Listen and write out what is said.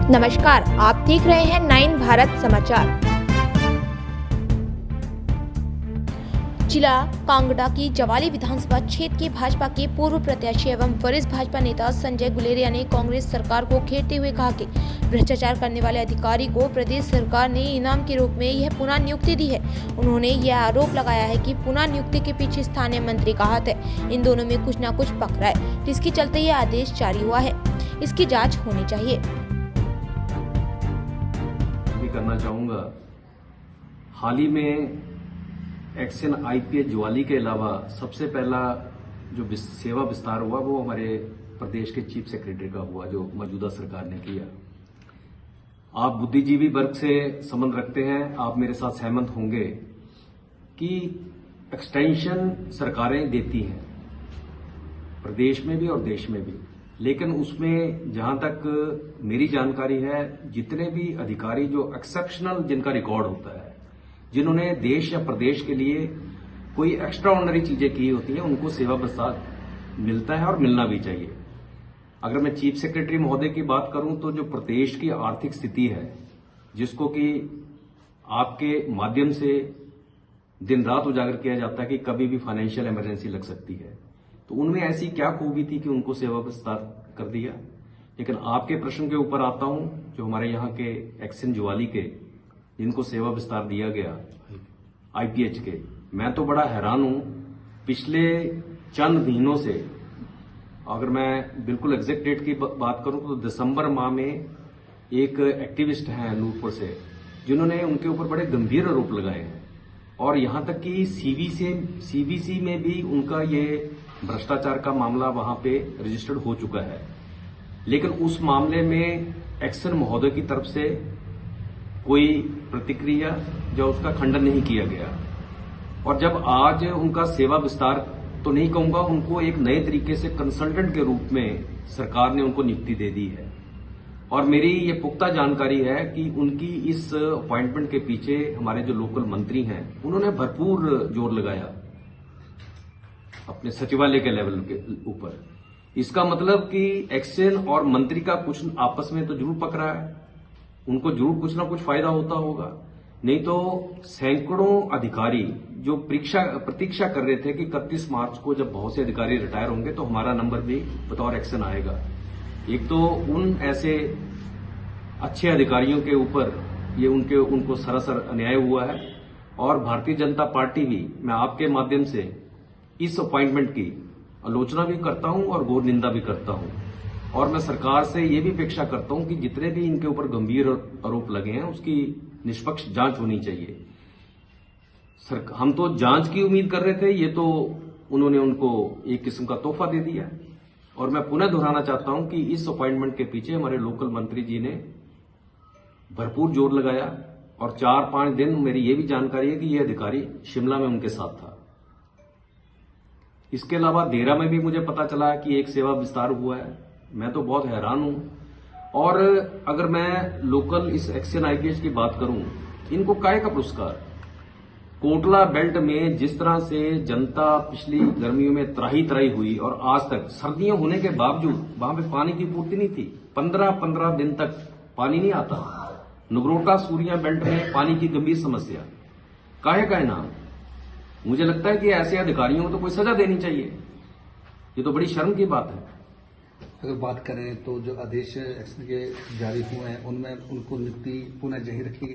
नमस्कार, आप देख रहे हैं 9 भारत समाचार। जिला कांगड़ा की जवाली विधानसभा क्षेत्र के भाजपा के पूर्व प्रत्याशी एवं वरिष्ठ भाजपा नेता संजय गुलेरिया ने कांग्रेस सरकार को घेरते हुए कहा कि भ्रष्टाचार करने वाले अधिकारी को प्रदेश सरकार ने इनाम के रूप में यह पुनः नियुक्ति दी है। उन्होंने यह आरोप लगाया है कि पुनः नियुक्ति के पीछे स्थानीय मंत्री का हाथ है। इन दोनों में कुछ न कुछ पक रहा है, जिसके चलते यह आदेश जारी हुआ है। इसकी जाँच होनी चाहिए। करना चाहूँगा, हाल ही में एक्शन आईपीएच ज्वाली के अलावा सबसे पहला जो सेवा विस्तार हुआ वो हमारे प्रदेश के चीफ सेक्रेटरी का हुआ, जो मौजूदा सरकार ने किया। आप बुद्धिजीवी वर्ग से संबंध रखते हैं, आप मेरे साथ सहमत होंगे कि एक्सटेंशन सरकारें देती हैं प्रदेश में भी और देश में भी, लेकिन उसमें जहां तक मेरी जानकारी है, जितने भी अधिकारी जो एक्सेप्शनल जिनका रिकॉर्ड होता है, जिन्होंने देश या प्रदेश के लिए कोई एक्स्ट्रा ऑर्डिनरी चीजें की होती हैं, उनको सेवा विस्तार मिलता है और मिलना भी चाहिए। अगर मैं चीफ सेक्रेटरी महोदय की बात करूं तो जो प्रदेश की आर्थिक स्थिति है, जिसको कि आपके माध्यम से दिन रात उजागर किया जाता है कि कभी भी फाइनेंशियल इमरजेंसी लग सकती है, तो उनमें ऐसी क्या खूबी थी कि उनको सेवा विस्तार कर दिया। लेकिन आपके प्रश्न के ऊपर आता हूं, जो हमारे यहाँ के एक्शन ज्वाली के जिनको सेवा विस्तार दिया गया आईपीएच के, मैं तो बड़ा हैरान हूं। पिछले चंद महीनों से, अगर मैं बिल्कुल एग्जैक्ट डेट की बात करूं तो दिसंबर माह में एक एक्टिविस्ट हैं नूरपुर से, जिन्होंने उनके ऊपर बड़े गंभीर आरोप लगाए हैं और यहां तक कि सीबीसी में भी उनका ये भ्रष्टाचार का मामला वहां पे रजिस्टर्ड हो चुका है। लेकिन उस मामले में एक्शन महोदय की तरफ से कोई प्रतिक्रिया या उसका खंडन नहीं किया गया। और जब आज उनका सेवा विस्तार तो नहीं कहूंगा, उनको एक नए तरीके से कंसल्टेंट के रूप में सरकार ने उनको नियुक्ति दे दी है। और मेरी ये पुख्ता जानकारी है कि उनकी इस अपॉइंटमेंट के पीछे हमारे जो लोकल मंत्री हैं, उन्होंने भरपूर जोर लगाया अपने सचिवालय के लेवल के ऊपर। इसका मतलब कि एक्शन और मंत्री का कुछ आपस में तो जरूर पक रहा है, उनको जरूर कुछ ना कुछ फायदा होता होगा। नहीं तो सैकड़ों अधिकारी जो प्रतीक्षा कर रहे थे कि 31 मार्च को जब बहुत से अधिकारी रिटायर होंगे तो हमारा नंबर भी बतौर एक्शन आएगा। एक तो उन ऐसे अच्छे अधिकारियों के ऊपर ये उनको सरासर अन्याय हुआ है। और भारतीय जनता पार्टी भी, मैं आपके माध्यम से इस अपॉइंटमेंट की आलोचना भी करता हूं और घोर निंदा भी करता हूं। और मैं सरकार से ये भी अपेक्षा करता हूं कि जितने भी इनके ऊपर गंभीर आरोप लगे हैं, उसकी निष्पक्ष जांच होनी चाहिए। हम तो जांच की उम्मीद कर रहे थे, ये तो उन्होंने उनको एक किस्म का तोहफा दे दिया। और मैं पुनः दोहराना चाहता हूं कि इस अपॉइंटमेंट के पीछे हमारे लोकल मंत्री जी ने भरपूर जोर लगाया और 4-5 दिन मेरी ये भी जानकारी है कि ये अधिकारी शिमला में उनके साथ था। इसके अलावा देरा में भी मुझे पता चला है कि एक सेवा विस्तार हुआ है। मैं तो बहुत हैरान हूं। और अगर मैं लोकल इस एक्शन आईपीएच की बात करूं, इनको काहे का पुरस्कार? कोटला बेल्ट में जिस तरह से जनता पिछली गर्मियों में त्राही हुई और आज तक सर्दियां होने के बावजूद वहां पे पानी की पूर्ति नहीं थी, 15 दिन तक पानी नहीं आता। नगरोटा सूरिया बेल्ट में पानी की गंभीर समस्या, काहे का नाम? मुझे लगता है कि ऐसे अधिकारियों को तो कोई सजा देनी चाहिए। ये तो बड़ी शर्म की बात है। अगर बात करें तो जो आदेश एक्शन के जारी हुए हैं, उनमें उनको नियुक्ति पुनः जारी रखी गई।